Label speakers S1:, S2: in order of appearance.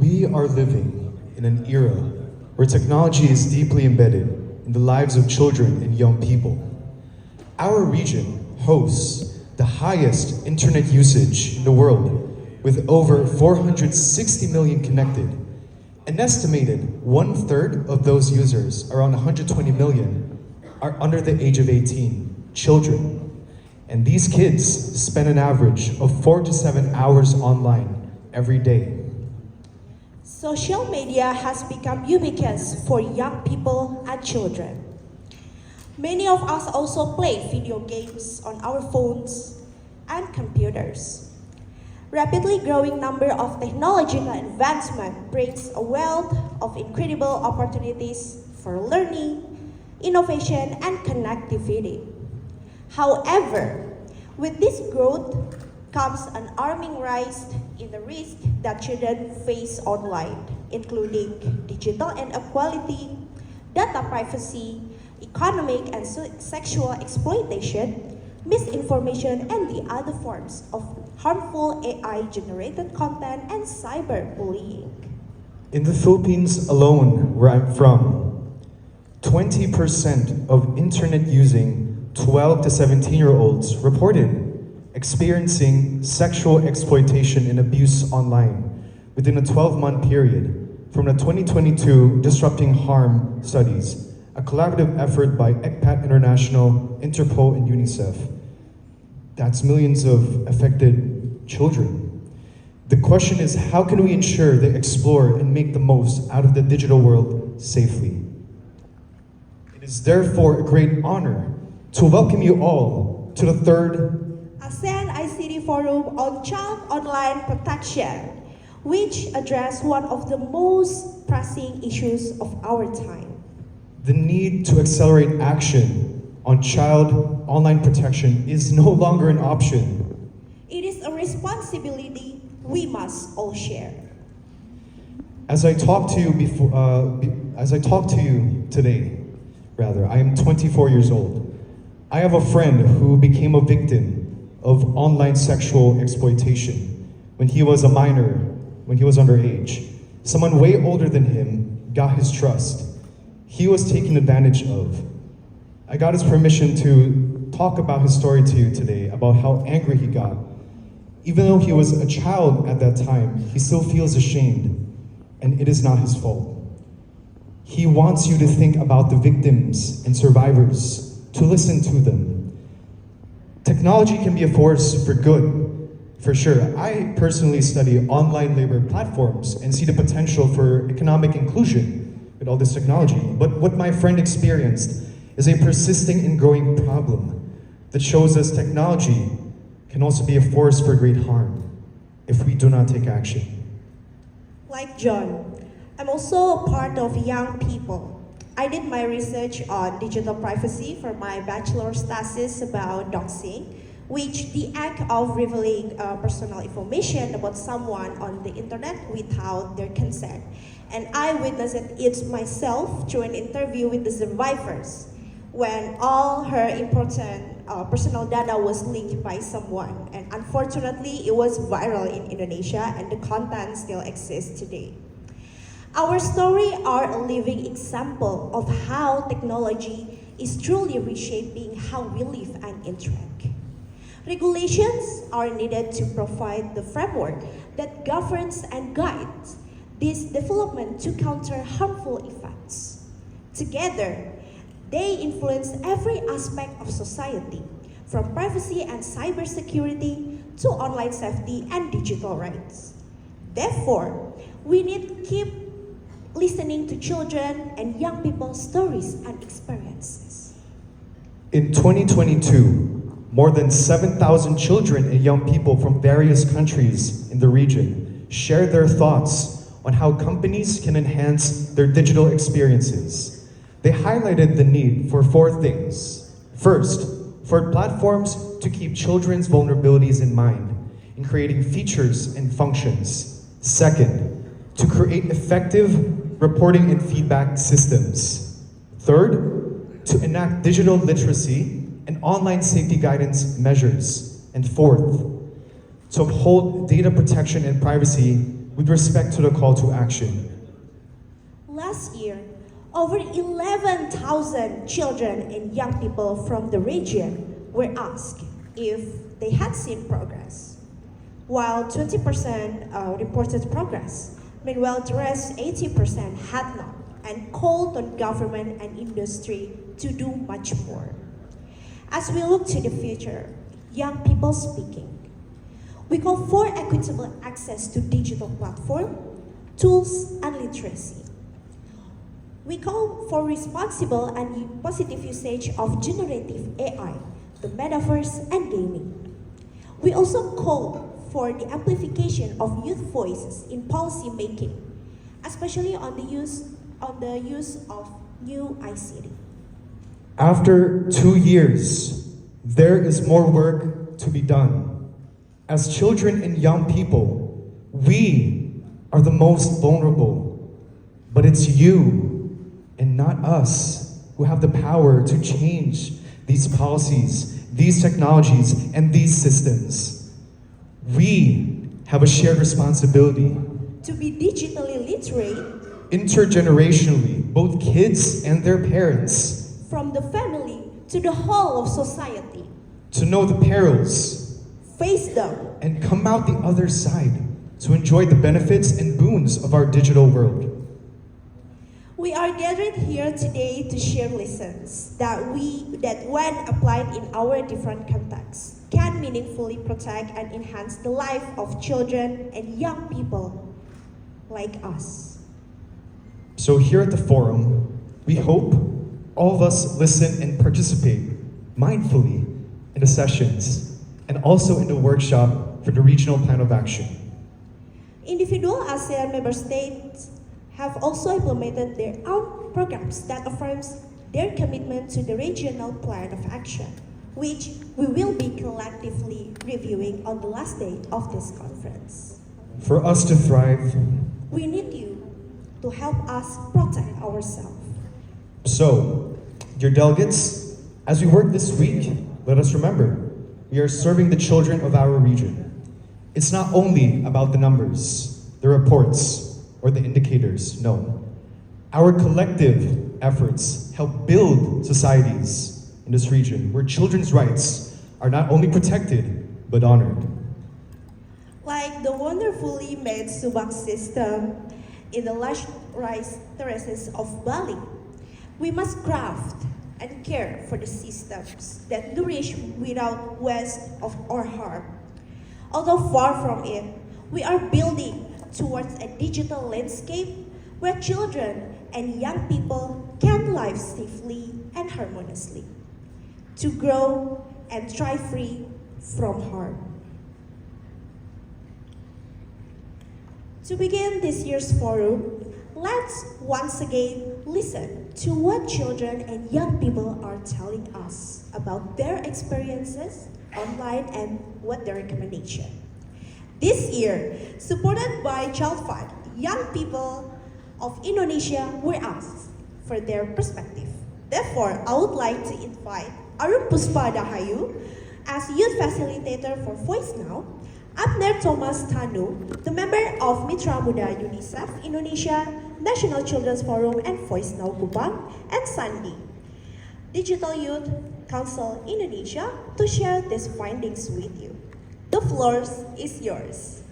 S1: We are living in an era where technology is deeply embedded in the lives of children and young people. Our region hosts the highest internet usage in the world, with over 460 million connected. An estimated one-third of those users, around 120 million, are under the age of 18, children. And these kids spend an average of 4 to 7 hours online every day.
S2: Social media has become ubiquitous for young people and children. Many of us also play video games on our phones and computers. Rapidly growing number of technological advancement brings a wealth of incredible opportunities for learning, innovation, and connectivity. However, with this growth comes an alarming rise in the risk that children face online, including digital inequality, data privacy, economic and sexual exploitation, misinformation, and the other forms of harmful AI-generated content and cyberbullying.
S1: In the Philippines alone, where I'm from, 20% of internet-using 12 to 17-year-olds reported experiencing sexual exploitation and abuse online within a 12-month period from the 2022 Disrupting Harm Studies, a collaborative effort by ECPAT International, Interpol, and UNICEF. That's millions of affected children. The question is, how can we ensure they explore and make the most out of the digital world safely? It is therefore a great honor to welcome you all to the third
S2: ASEAN ICT Forum on Child Online Protection, which address one of the most pressing issues of our time.
S1: The need to accelerate action on child online protection is no longer an option.
S2: It is a responsibility we must all share.
S1: As I talk to you today, I am 24 years old. I have a friend who became a victim of online sexual exploitation when he was a minor, when he was underage. Someone way older than him got his trust. He was taken advantage of. I got his permission to talk about his story to you today, about how angry he got. Even though he was a child at that time, he still feels ashamed, and it is not his fault. He wants you to think about the victims and survivors, to listen to them. Technology can be a force for good, for sure. I personally study online labor platforms and see the potential for economic inclusion with all this technology. But what my friend experienced is a persisting and growing problem that shows us technology can also be a force for great harm if we do not take action.
S2: Like John, I'm also a part of young people. I did my research on digital privacy for my bachelor's thesis about doxing, which the act of revealing personal information about someone on the internet without their consent. And I witnessed it myself through an interview with the survivors when all her important personal data was leaked by someone. And unfortunately, it was viral in Indonesia and the content still exists today. Our story are a living example of how technology is truly reshaping how we live and interact. Regulations are needed to provide the framework that governs and guides this development to counter harmful effects. Together, they influence every aspect of society, from privacy and cybersecurity to online safety and digital rights. Therefore, we need to keep listening to children and young people's stories and experiences.
S1: In 2022, more than 7,000 children and young people from various countries in the region shared their thoughts on how companies can enhance their digital experiences. They highlighted the need for 4 things. First, for platforms to keep children's vulnerabilities in mind in creating features and functions. Second, to create effective reporting and feedback systems. Third, to enact digital literacy and online safety guidance measures. And fourth, to uphold data protection and privacy with respect to the call to action.
S2: Last year, over 11,000 children and young people from the region were asked if they had seen progress, while 20% reported progress. Meanwhile, the rest 80% had not, and called on government and industry to do much more. As we look to the future, young people speaking, we call for equitable access to digital platform, tools, and literacy. We call for responsible and positive usage of generative AI, the metaverse, and gaming. We also call for the amplification of youth voices in policy making, especially on the use of new ICT.
S1: After 2 years, there is more work to be done. As children and young people, we are the most vulnerable, but it's you and not us who have the power to change these policies, these technologies, and these systems. We have a shared responsibility
S2: To be digitally literate,
S1: intergenerationally, both kids and their parents,
S2: from the family to the whole of society,
S1: to know the perils
S2: face them.
S1: and come out the other side to enjoy the benefits and boons of our digital world.
S2: We are gathered here today to share lessons that when applied in our different contexts, can meaningfully protect and enhance the life of children and young people like us.
S1: So here at the forum, we hope all of us listen and participate mindfully in the sessions and also in the workshop for the Regional Plan of Action.
S2: Individual ASEAN member states have also implemented their own programs that affirms their commitment to the Regional Plan of Action, which we will be collectively reviewing on the last day of this conference.
S1: For us to thrive,
S2: We need you to help us protect ourselves.
S1: so, dear delegates, as we work this week, let us remember, we are serving the children of our region. It's not only about the numbers, the reports, or the indicators, no. Our collective efforts help build societies in this region where children's rights are not only protected, but honored.
S2: Like the wonderfully made subak system in the lush rice terraces of Bali, we must craft and care for the systems that nourish without waste or harm. Although far from it, we are building towards a digital landscape where children and young people can live safely and harmoniously, to grow and thrive free from harm. To begin this year's forum, let's once again listen to what children and young people are telling us about their experiences online and what their recommendation. This year, supported by Child Fund, young people of Indonesia were asked for their perspective. Therefore, I would like to invite Arun Puspa Dahayu as youth facilitator for Voice Now, Abner Thomas Tanu, the member of Mitra Muda UNICEF Indonesia, National Children's Forum and Voice Now Kupang, and Sandi, Digital Youth Council Indonesia, to share these findings with you. The floor is yours.